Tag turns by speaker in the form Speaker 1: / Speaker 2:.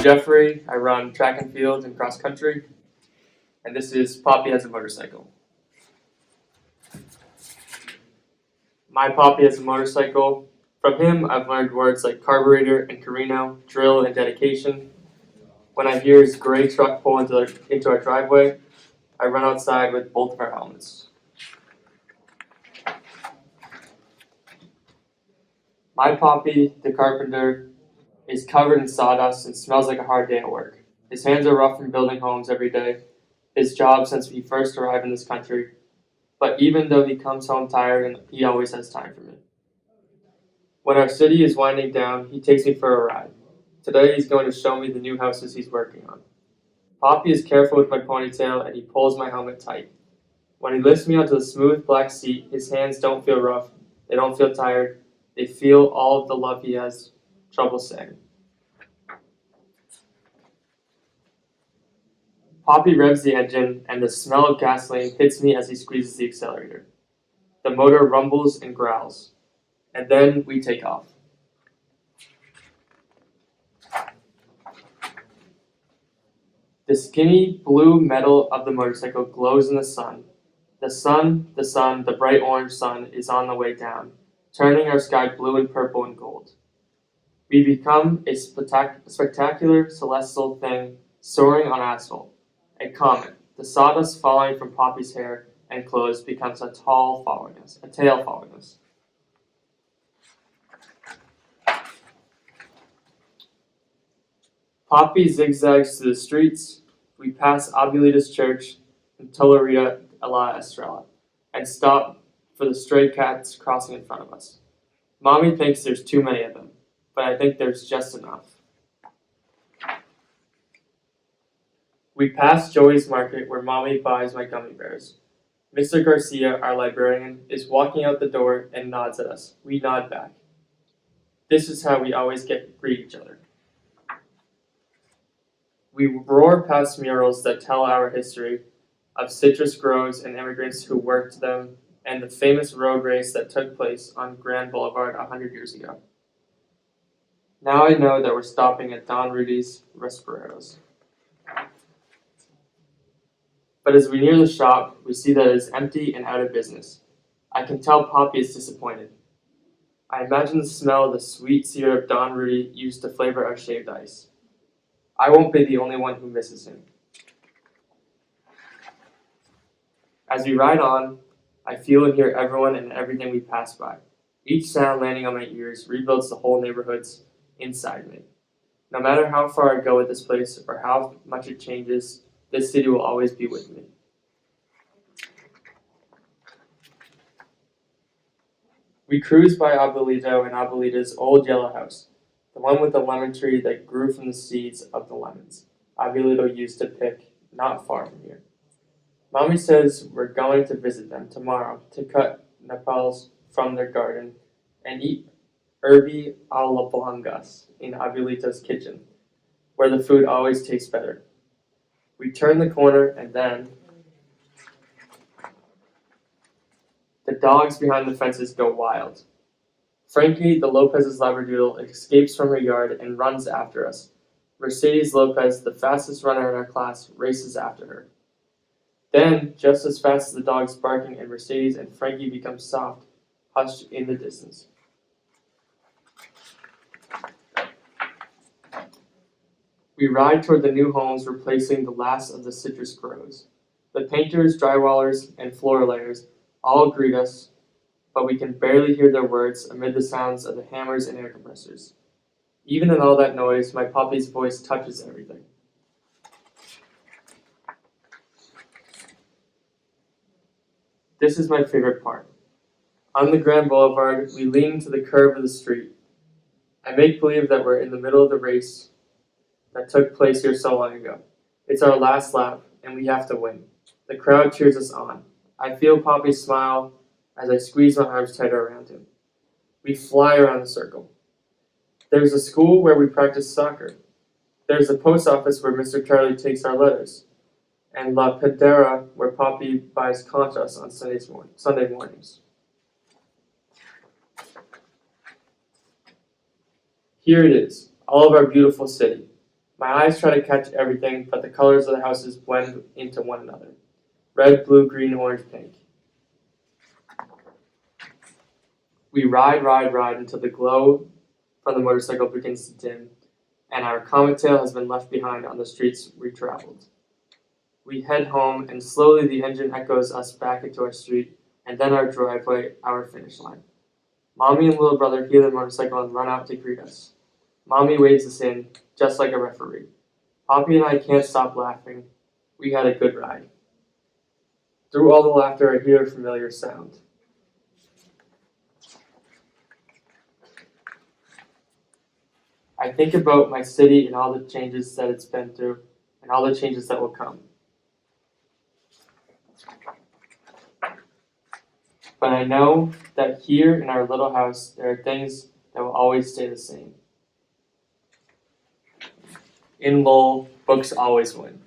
Speaker 1: I'm Jeffrey. I run track and field and cross country. And this is Papi Has A Motorcycle. My Papi has a motorcycle. From him, I've learned words like carburetor and carino, drill and dedication. When I hear his gray truck pull into our driveway, I run outside with both of our helmets. My Papi, the carpenter, is covered in sawdust and smells like a hard day at work. His hands are rough from building homes every day, his job since he first arrived in this country. But even though he comes home tired, he always has time for me. When our city is winding down, he takes me for a ride. Today he's going to show me the new houses he's working on. Papi is careful with my ponytail and he pulls my helmet tight. When he lifts me onto the smooth black seat, his hands don't feel rough, they don't feel tired, they feel all of the love he has trouble saying. Papi revs the engine and the smell of gasoline hits me as he squeezes the accelerator. The motor rumbles and growls, and then we take off. The skinny blue metal of the motorcycle glows in the sun. The bright orange sun is on the way down, turning our sky blue and purple and gold. We become a spectacular celestial thing soaring on asphalt. A comet. The sawdust falling from Papi's hair and clothes becomes a tail following us. Papi zigzags through the streets. We pass Abuelita's church and Tolerita La Estrella and stop for the stray cats crossing in front of us. Mommy thinks there's too many of them, but I think there's just enough. We pass Joey's Market where Mommy buys my gummy bears. Mr. Garcia, our librarian, is walking out the door and nods at us. We nod back. This is how we always greet each other. We roar past murals that tell our history of citrus groves and immigrants who worked them, and the famous road race that took place on Grand Boulevard 100 years ago. Now I know that we're stopping at Don Rudy's Restaurantes. But as we near the shop, we see that it is empty and out of business. I can tell Papi is disappointed. I imagine the smell of the sweet syrup Don Rudy used to flavor our shaved ice. I won't be the only one who misses him. As we ride on, I feel and hear everyone and everything we pass by. Each sound landing on my ears rebuilds the whole neighborhoods inside me. No matter how far I go with this place or how much it changes, this city will always be with me. We cruise by Abuelito and Abuelita's old yellow house, the one with the lemon tree that grew from the seeds of the lemons Abuelito used to pick not far from here. Mommy says we're going to visit them tomorrow to cut nopals from their garden and eat herby a la blangas in Abuelita's kitchen, where the food always tastes better. We turn the corner and then the dogs behind the fences go wild. Frankie, the Lopez's Labradoodle, escapes from her yard and runs after us. Mercedes Lopez, the fastest runner in our class, races after her. Then, just as fast as the dogs barking and Mercedes and Frankie become soft, hushed in the distance. We ride toward the new homes replacing the last of the citrus groves. The painters, drywallers, and floor layers all greet us, but we can barely hear their words amid the sounds of the hammers and air compressors. Even in all that noise, my Papi's voice touches everything. This is my favorite part. On the Grand Boulevard, we lean to the curve of the street. I make believe that we're in the middle of the race that took place here so long ago. It's our last lap, and we have to win. The crowd cheers us on. I feel Papi smile as I squeeze my arms tighter around him. We fly around the circle. There's a school where we practice soccer. There's a post office where Mr. Charlie takes our letters. And La Pedera where Papi buys conchas on Sunday mornings. Here it is, all of our beautiful city. My eyes try to catch everything, but the colors of the houses blend into one another. Red, blue, green, orange, pink. We ride until the glow from the motorcycle begins to dim, and our comet tail has been left behind on the streets we traveled. We head home, and slowly the engine echoes us back into our street, and then our driveway, our finish line. Mommy and little brother hear the motorcycle and run out to greet us. Mommy waves us in, just like a referee. Papi and I can't stop laughing. We had a good ride. Through all the laughter, I hear a familiar sound. I think about my city and all the changes that it's been through, and all the changes that will come. But I know that here in our little house, there are things that will always stay the same. In Lowell, books always win.